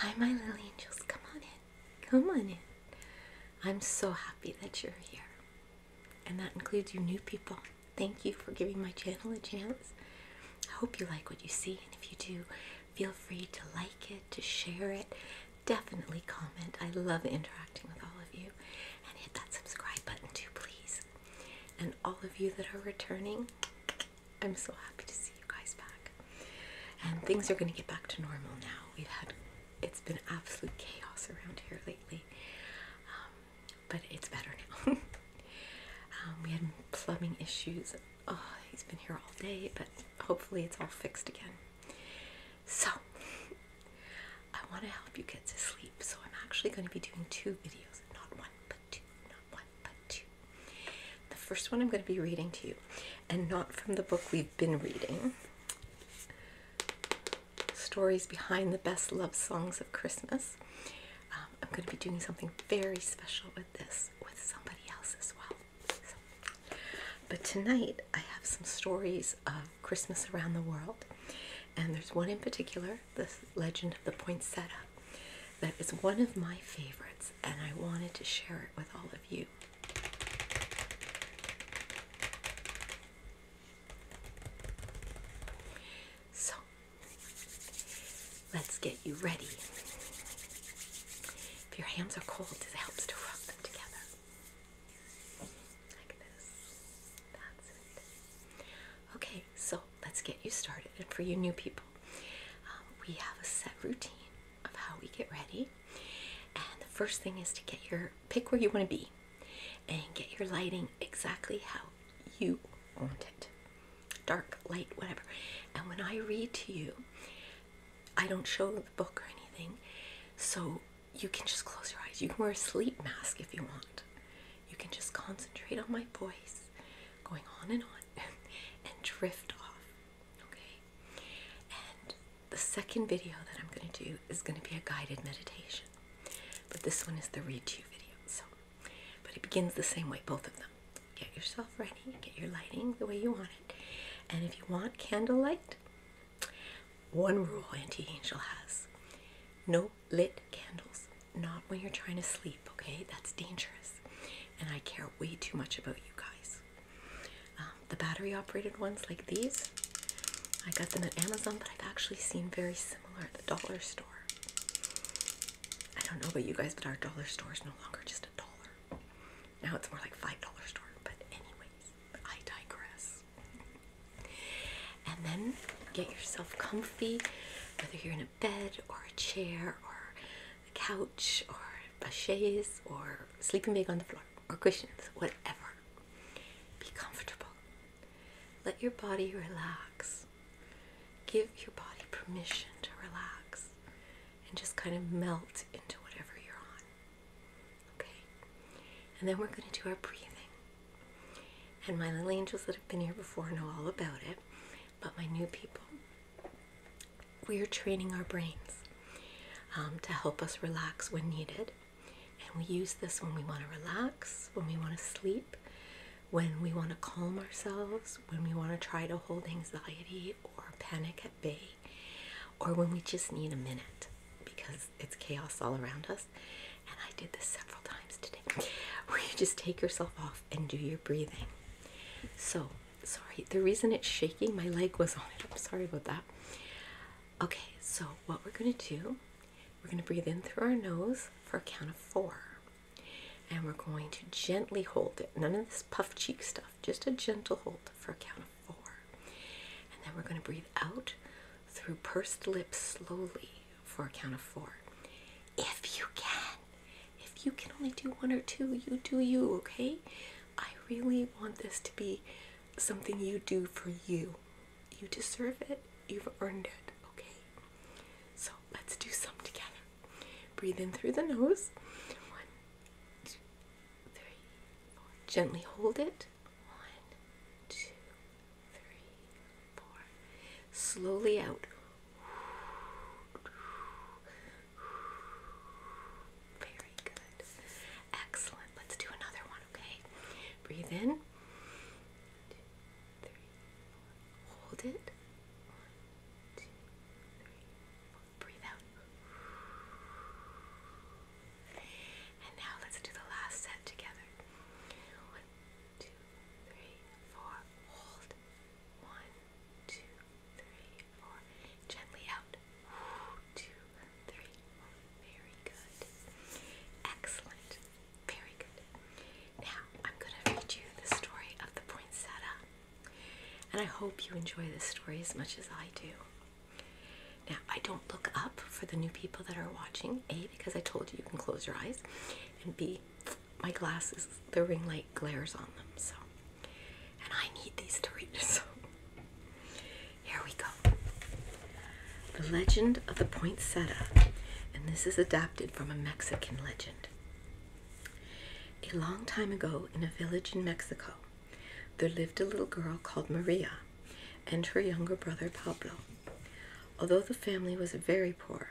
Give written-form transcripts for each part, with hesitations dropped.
Hi, my little angels. Come on in. Come on in. I'm so happy that you're here. And that includes you new people. Thank you for giving my channel a chance. I hope you like what you see. And if you do, feel free to like it, to share it. Definitely comment. I love interacting with all of you. And hit that subscribe button too, please. And all of you that are returning, I'm so happy to see you guys back. And things are going to get back to normal now. It's been absolute chaos around here lately, but it's better now. We had plumbing issues. Oh, he's been here all day, but hopefully it's all fixed again. So, I want to help you get to sleep, so I'm actually going to be doing 2 videos, not one, but 2, not one, but 2. The first one I'm going to be reading to you, and not from the book we've been reading, Stories Behind the Best Love Songs of Christmas. I'm going to be doing something very special with this, with somebody else as well. But tonight I have some stories of Christmas around the world, and there's one in particular, the Legend of the Poinsettia, that is one of my favorites, and I wanted to share it with all of you. So, let's get you ready. If your hands are cold, it helps to rub them together. Like this. That's it. Okay, so let's get you started. And for you new people, we have a set routine of how we get ready. And the first thing is to pick where you want to be and get your lighting exactly how you want it. Dark, light, whatever. And when I read to you, I don't show the book or anything, so you can just close your eyes. You can wear a sleep mask if you want. You can just concentrate on my voice going on and drift off, okay? And the second video that I'm going to do is going to be a guided meditation, but this one is the read to you video. So, but it begins the same way, both of them. Get yourself ready, get your lighting the way you want it, and if you want candlelight, one rule Auntie Angel has: no lit candles, not when you're trying to sleep, okay? That's dangerous, and I care way too much about you guys. The battery operated ones like these, I got them at Amazon, but I've actually seen very similar at the dollar store. I don't know about you guys, but our dollar store is no longer just $1. Now it's more like $5 store, but anyways, I digress. And then get yourself comfy, whether you're in a bed or a chair or a couch or a chaise or sleeping bag on the floor or cushions, whatever. Be comfortable. Let your body relax. Give your body permission to relax and just kind of melt into whatever you're on. Okay? And then we're going to do our breathing. And my little angels that have been here before know all about it, but my new people, we are training our brains to help us relax when needed. And we use this when we want to relax, when we want to sleep, when we want to calm ourselves, when we want to try to hold anxiety or panic at bay, or when we just need a minute because it's chaos all around us. And I did this several times today, where you just take yourself off and do your breathing. So, sorry, the reason it's shaking, my leg was on it. I'm sorry about that. Okay, so what we're going to do, we're going to breathe in through our nose for a count of 4. And we're going to gently hold it. None of this puff cheek stuff, just a gentle hold for a count of 4. And then we're going to breathe out through pursed lips slowly for a count of 4. If you can. If you can only do 1 or 2, you do you, okay? I really want this to be something you do for you. You deserve it. You've earned it, okay? So let's do some together. Breathe in through the nose. 1, 2, 3, 4. Gently hold it. 1, 2, 3, 4. Slowly out. Very good. Excellent. Let's do another one, okay? Breathe in. 1, 2, 3, 4. Hold it. 1, 2, 3, 4. Breathe out. hope you enjoy this story as much as I do. Now, I don't look up for the new people that are watching. A, because I told you you can close your eyes. And B, my glasses, the ring light glares on them. So, and I need these to read. So, here we go. The Legend of the Poinsettia. And this is adapted from a Mexican legend. A long time ago, in a village in Mexico, there lived a little girl called Maria and her younger brother Pablo. Although the family was very poor,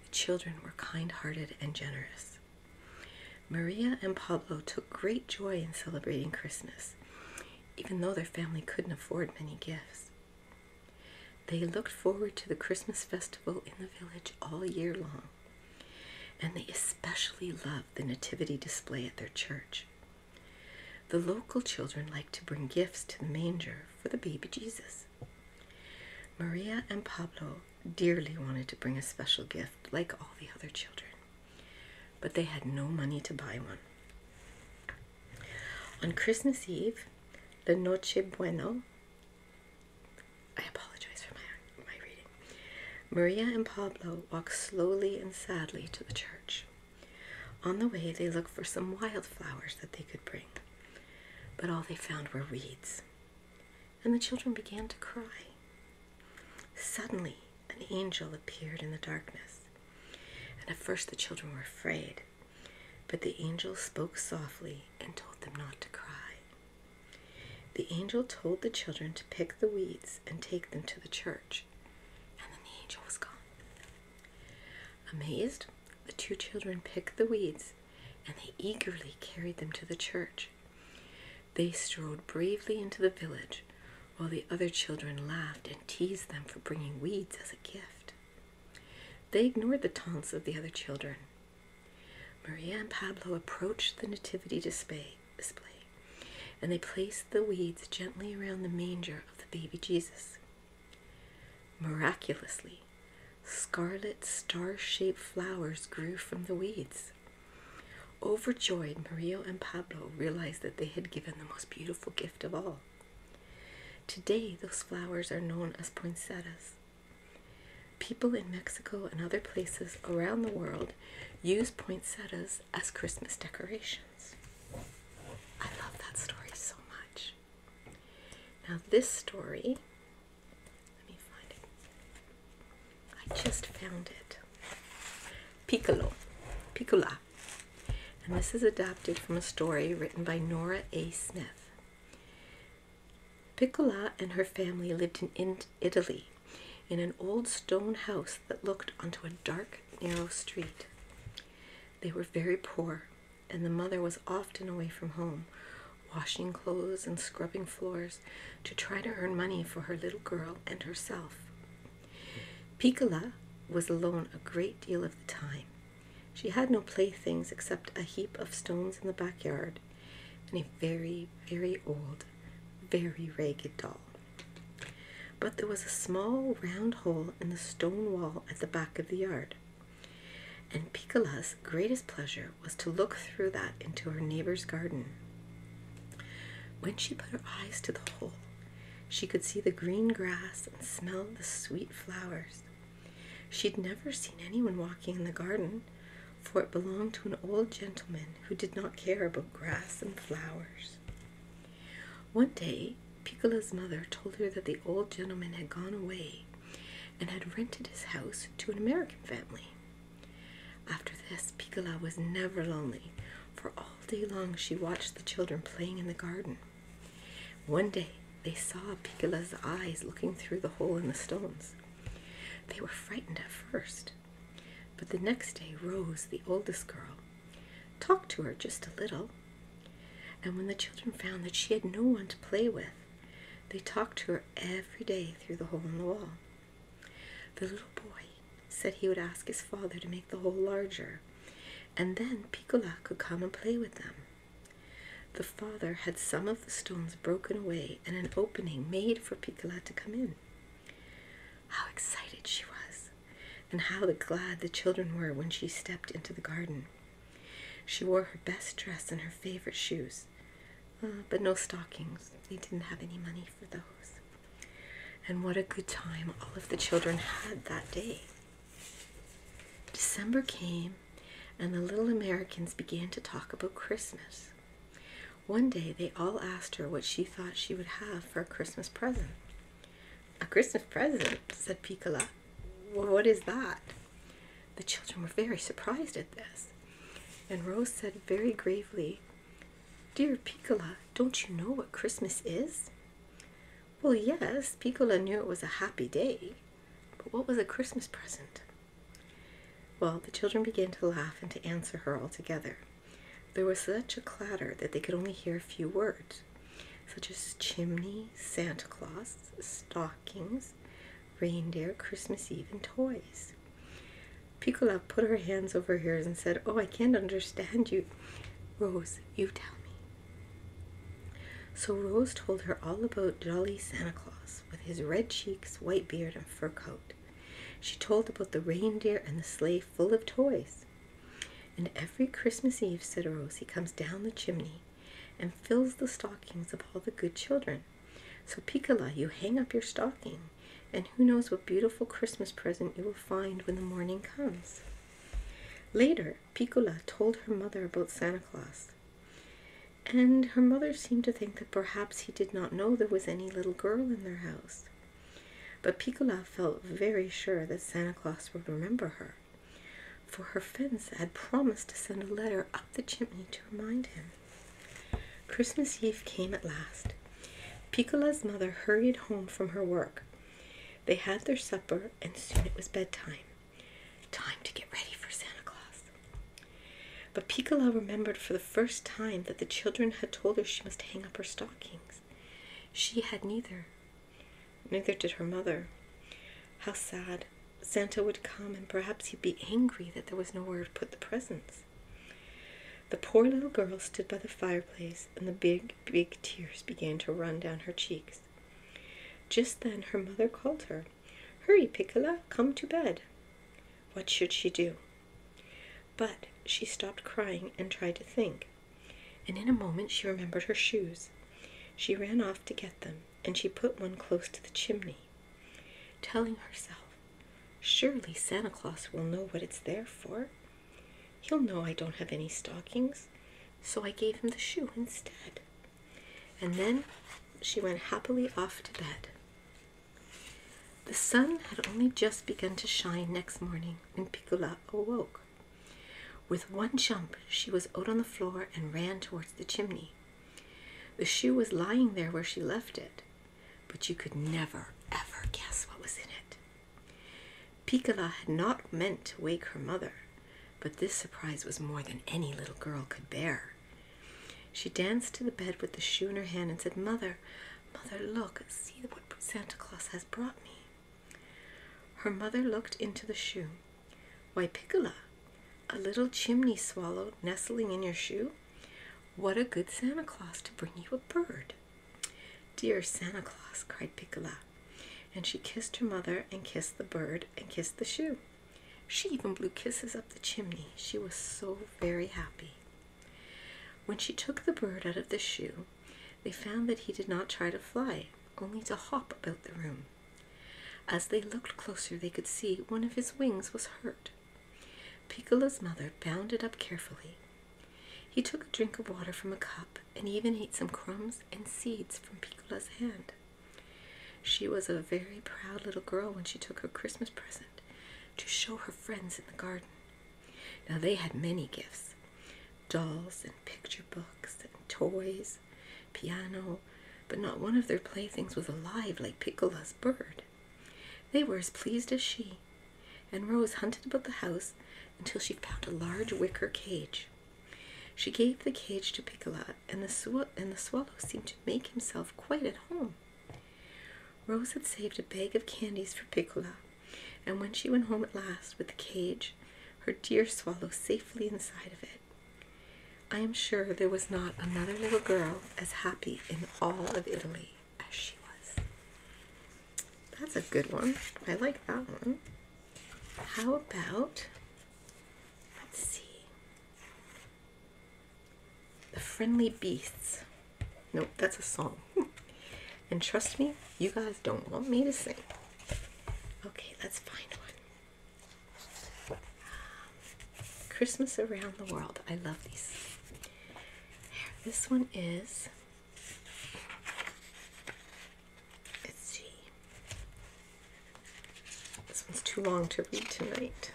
the children were kind-hearted and generous. Maria and Pablo took great joy in celebrating Christmas, even though their family couldn't afford many gifts. They looked forward to the Christmas festival in the village all year long, and they especially loved the nativity display at their church. The local children liked to bring gifts to the manger for the baby Jesus. Maria and Pablo dearly wanted to bring a special gift like all the other children, but they had no money to buy one. On Christmas Eve, the Noche Buena, I apologize for my reading, Maria and Pablo walked slowly and sadly to the church. On the way, they looked for some wildflowers that they could bring, but all they found were weeds, and the children began to cry. Suddenly, an angel appeared in the darkness, and at first the children were afraid, but the angel spoke softly and told them not to cry. The angel told the children to pick the weeds and take them to the church, and then the angel was gone. Amazed, the two children picked the weeds, and they eagerly carried them to the church. They strode bravely into the village, while the other children laughed and teased them for bringing weeds as a gift. They ignored the taunts of the other children. Maria and Pablo approached the nativity display, and they placed the weeds gently around the manger of the baby Jesus. Miraculously, scarlet star-shaped flowers grew from the weeds. Overjoyed, Maria and Pablo realized that they had given the most beautiful gift of all. Today, those flowers are known as poinsettias. People in Mexico and other places around the world use poinsettias as Christmas decorations. I love that story so much. Now this story, let me find it. I just found it. Piccola. And this is adapted from a story written by Nora A. Smith. Piccola and her family lived in Italy, in an old stone house that looked onto a dark, narrow street. They were very poor, and the mother was often away from home, washing clothes and scrubbing floors to try to earn money for her little girl and herself. Piccola was alone a great deal of the time. She had no playthings except a heap of stones in the backyard and a very, very old, very ragged doll. But there was a small round hole in the stone wall at the back of the yard, and Piccola's greatest pleasure was to look through that into her neighbor's garden. When she put her eyes to the hole, she could see the green grass and smell the sweet flowers. She'd never seen anyone walking in the garden, for it belonged to an old gentleman who did not care about grass and flowers. One day, Piccola's mother told her that the old gentleman had gone away and had rented his house to an American family. After this, Piccola was never lonely, for all day long she watched the children playing in the garden. One day, they saw Piccola's eyes looking through the hole in the stones. They were frightened at first, but the next day Rose, the oldest girl, talked to her just a little. And when the children found that she had no one to play with, they talked to her every day through the hole in the wall. The little boy said he would ask his father to make the hole larger, and then Piccola could come and play with them. The father had some of the stones broken away and an opening made for Piccola to come in. How excited she was, and how glad the children were when she stepped into the garden. She wore her best dress and her favorite shoes, but no stockings. They didn't have any money for those. And what a good time all of the children had that day. December came, and the little Americans began to talk about Christmas. One day they all asked her what she thought she would have for a Christmas present. "A Christmas present?" said Piccola. "Well, what is that?" The children were very surprised at this, and Rose said very gravely, "Dear Piccola, don't you know what Christmas is?" Well, yes, Piccola knew it was a happy day, but what was a Christmas present? Well, the children began to laugh and to answer her all together. There was such a clatter that they could only hear a few words, such as chimney, Santa Claus, stockings, reindeer, Christmas Eve, and toys. Piccola put her hands over her ears and said, "Oh, I can't understand you. Rose, you tell me." So Rose told her all about jolly Santa Claus with his red cheeks, white beard, and fur coat. She told about the reindeer and the sleigh full of toys. "And every Christmas Eve," said Rose, "he comes down the chimney and fills the stockings of all the good children. So Piccola, you hang up your stocking, and who knows what beautiful Christmas present you will find when the morning comes." Later, Piccola told her mother about Santa Claus, and her mother seemed to think that perhaps he did not know there was any little girl in their house. But Piccola felt very sure that Santa Claus would remember her, for her friends had promised to send a letter up the chimney to remind him. Christmas Eve came at last. Piccola's mother hurried home from her work. They had their supper, and soon it was bedtime. Time to get ready for Santa Claus. But Piccola remembered for the first time that the children had told her she must hang up her stockings. She had neither. Neither did her mother. How sad. Santa would come, and perhaps he'd be angry that there was nowhere to put the presents. The poor little girl stood by the fireplace, and the big, big tears began to run down her cheeks. Just then her mother called her. "Hurry, Piccola, come to bed." What should she do? But she stopped crying and tried to think, and in a moment she remembered her shoes. She ran off to get them, and she put one close to the chimney, telling herself, "Surely Santa Claus will know what it's there for. He'll know I don't have any stockings, so I gave him the shoe instead." And then she went happily off to bed. The sun had only just begun to shine next morning when Piccola awoke. With one jump, she was out on the floor and ran towards the chimney. The shoe was lying there where she left it, but you could never, ever guess what was in it. Piccola had not meant to wake her mother, but this surprise was more than any little girl could bear. She danced to the bed with the shoe in her hand and said, "Mother, Mother, look, see what Santa Claus has brought me." Her mother looked into the shoe. "Why, Piccola, a little chimney swallow nestling in your shoe? What a good Santa Claus to bring you a bird." "Dear Santa Claus," cried Piccola, and she kissed her mother and kissed the bird and kissed the shoe. She even blew kisses up the chimney. She was so very happy. When she took the bird out of the shoe, they found that he did not try to fly, only to hop about the room. As they looked closer, they could see one of his wings was hurt. Piccola's mother bound it up carefully. He took a drink of water from a cup and even ate some crumbs and seeds from Piccola's hand. She was a very proud little girl when she took her Christmas present to show her friends in the garden. Now they had many gifts: dolls and picture books and toys, piano, but not one of their playthings was alive like Piccola's bird. They were as pleased as she, and Rose hunted about the house until she found a large wicker cage. She gave the cage to Piccola, and the swallow seemed to make himself quite at home. Rose had saved a bag of candies for Piccola, and when she went home at last with the cage, her dear swallow safely inside of it, I am sure there was not another little girl as happy in all of Italy as she was. That's a good one. I like that one. How about, let's see, The Friendly Beasts. Nope, that's a song. And trust me, you guys don't want me to sing. Okay, let's find one. Christmas Around the World. I love these. Here, this one is, let's see. This one's too long to read tonight.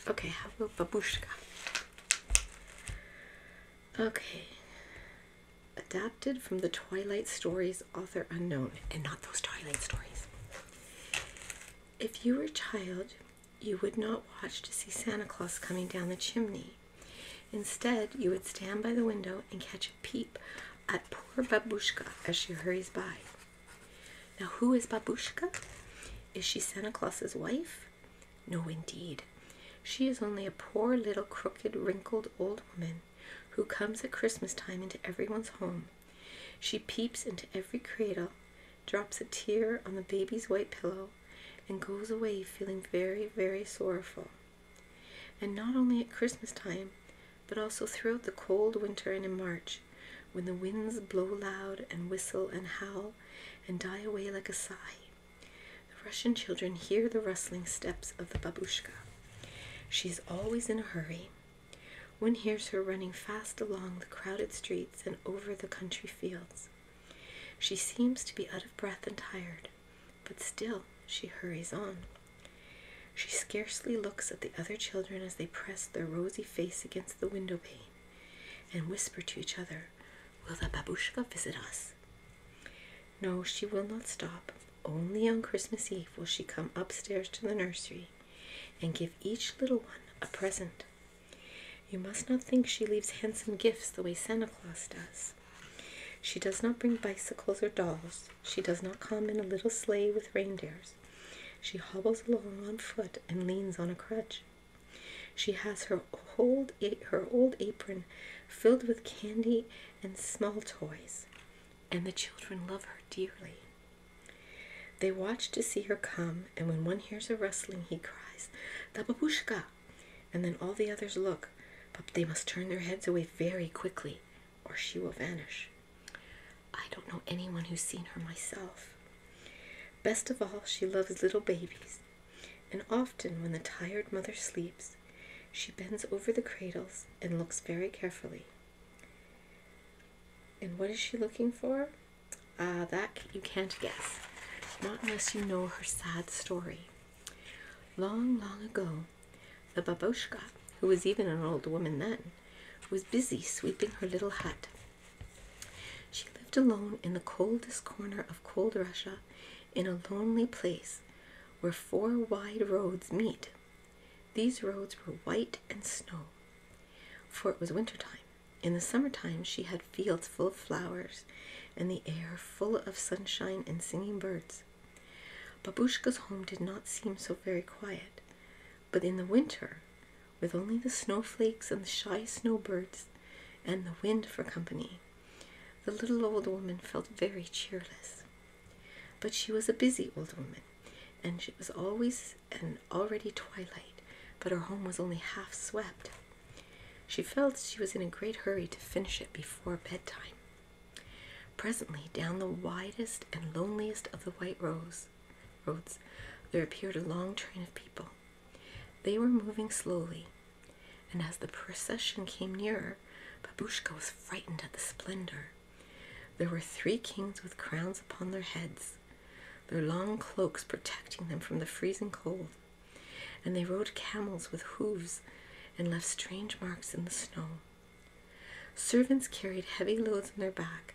Okay, how about Babushka? Okay. Adapted from the Twilight Stories, author unknown, and not those Twilight Stories. If you were a child, you would not watch to see Santa Claus coming down the chimney. Instead, you would stand by the window and catch a peep at poor Babushka as she hurries by. Now, who is Babushka? Is she Santa Claus's wife? No, indeed. She is only a poor little crooked, wrinkled old woman who comes at Christmas time into everyone's home. She peeps into every cradle, drops a tear on the baby's white pillow, and goes away feeling very, very sorrowful. And not only at Christmas time, but also throughout the cold winter and in March, when the winds blow loud and whistle and howl and die away like a sigh. The Russian children hear the rustling steps of the Babushka. She is always in a hurry. One hears her running fast along the crowded streets and over the country fields. She seems to be out of breath and tired, but still she hurries on. She scarcely looks at the other children as they press their rosy face against the window pane and whisper to each other, "Will the Babushka visit us?" No, she will not stop. Only on Christmas Eve will she come upstairs to the nursery and give each little one a present. You must not think she leaves handsome gifts the way Santa Claus does. She does not bring bicycles or dolls. She does not come in a little sleigh with reindeers. She hobbles along on foot and leans on a crutch. She has her old apron filled with candy and small toys, and the children love her dearly. They watch to see her come, and when one hears a rustling, he cries, "The Babushka!" And then all the others look, but they must turn their heads away very quickly, or she will vanish. I don't know anyone who's seen her myself. Best of all, she loves little babies, and often when the tired mother sleeps, she bends over the cradles and looks very carefully. And what is she looking for? That you can't guess, not unless you know her sad story. Long, long ago, the Babushka, who was even an old woman then, was busy sweeping her little hut. She lived alone in the coldest corner of cold Russia, in a lonely place where 4 wide roads meet. These roads were white and snow, for it was wintertime. In the summertime, she had fields full of flowers and the air full of sunshine and singing birds. Babushka's home did not seem so very quiet, but in the winter, with only the snowflakes and the shy snowbirds and the wind for company, the little old woman felt very cheerless. But she was a busy old woman, and it was always and already twilight, but her home was only half swept. She felt she was in a great hurry to finish it before bedtime. Presently, down the widest and loneliest of the white roads, there appeared a long train of people. They were moving slowly, and as the procession came nearer, Babushka was frightened at the splendor. There were 3 kings with crowns upon their heads, their long cloaks protecting them from the freezing cold, and they rode camels with hooves and left strange marks in the snow. Servants carried heavy loads on their back,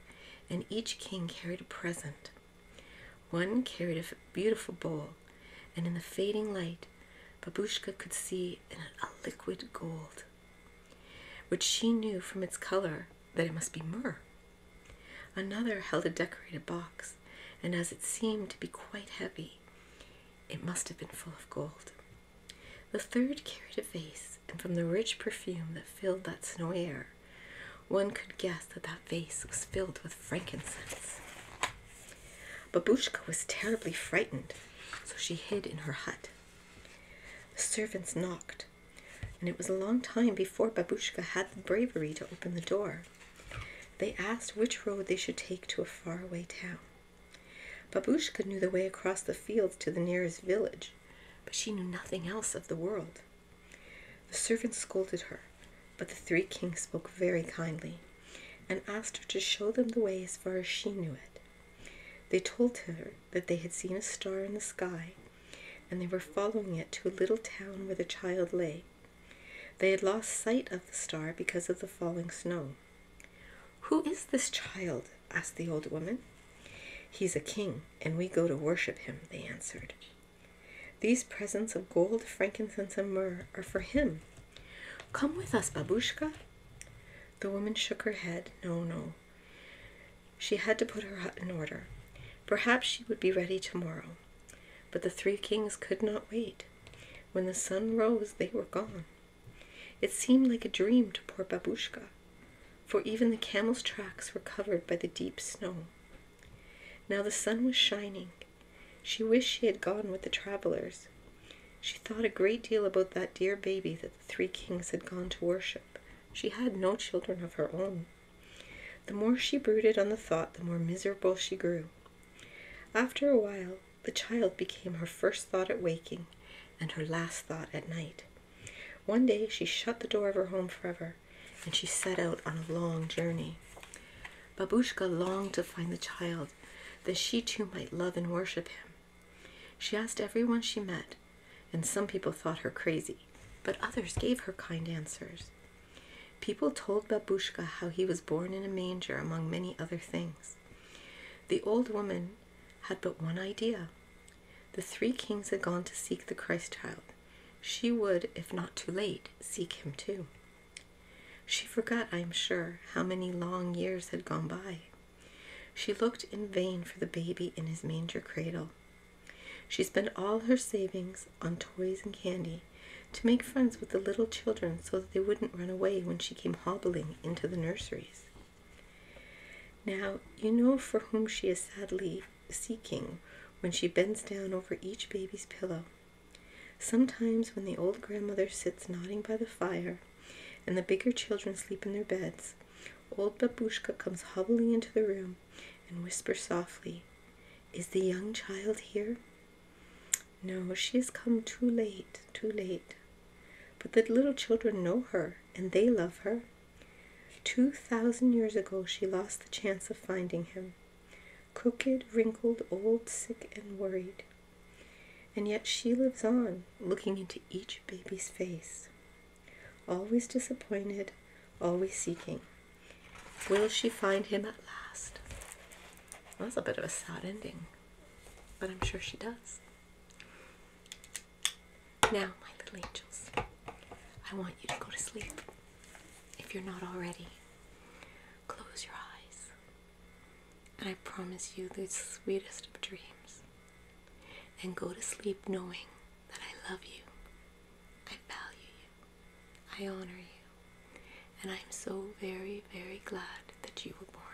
and each king carried a present. One carried a beautiful bowl, and in the fading light, Babushka could see in it a liquid gold, which she knew from its color that it must be myrrh. Another held a decorated box, and as it seemed to be quite heavy, it must have been full of gold. The third carried a vase, and from the rich perfume that filled that snowy air, one could guess that that vase was filled with frankincense. Babushka was terribly frightened, so she hid in her hut. The servants knocked, and it was a long time before Babushka had the bravery to open the door. They asked which road they should take to a faraway town. Babushka knew the way across the fields to the nearest village, but she knew nothing else of the world. The servants scolded her, but the three kings spoke very kindly and asked her to show them the way as far as she knew it. They told her that they had seen a star in the sky, and they were following it to a little town where the child lay. They had lost sight of the star because of the falling snow. "Who is this child?" asked the old woman. "He's a king, and we go to worship him," they answered. "These presents of gold, frankincense, and myrrh are for him. Come with us, Babushka." The woman shook her head. No. She had to put her hut in order. Perhaps she would be ready tomorrow. But the three kings could not wait. When the sun rose, they were gone. It seemed like a dream to poor Babushka, for even the camel's tracks were covered by the deep snow. Now the sun was shining. She wished she had gone with the travelers. She thought a great deal about that dear baby that the three kings had gone to worship. She had no children of her own. The more she brooded on the thought, the more miserable she grew. After a while, the child became her first thought at waking and her last thought at night. One day she shut the door of her home forever, and she set out on a long journey. Babushka longed to find the child, that she too might love and worship him. She asked everyone she met, and some people thought her crazy, but others gave her kind answers. People told Babushka how he was born in a manger among many other things. The old woman had but one idea. The three kings had gone to seek the Christ child. She would, if not too late, seek him too. She forgot, I am sure, how many long years had gone by. She looked in vain for the baby in his manger cradle. She spent all her savings on toys and candy to make friends with the little children so that they wouldn't run away when she came hobbling into the nurseries. Now, you know for whom she is sadly seeking when she bends down over each baby's pillow. Sometimes when the old grandmother sits nodding by the fire and the bigger children sleep in their beds, old Babushka comes hobbling into the room and whispers softly, "Is the young child here?" No, she has come too late. But the little children know her, and they love her. 2,000 years ago she lost the chance of finding him. Crooked, wrinkled, old, sick, and worried. And yet she lives on, looking into each baby's face. Always disappointed, always seeking. Will she find him at last? Well, that's a bit of a sad ending, but I'm sure she does. Now, my little angels, I want you to go to sleep. If you're not already, close your eyes, and I promise you the sweetest of dreams. And go to sleep knowing that I love you, I value you, I honor you, and I'm so very, very glad that you were born.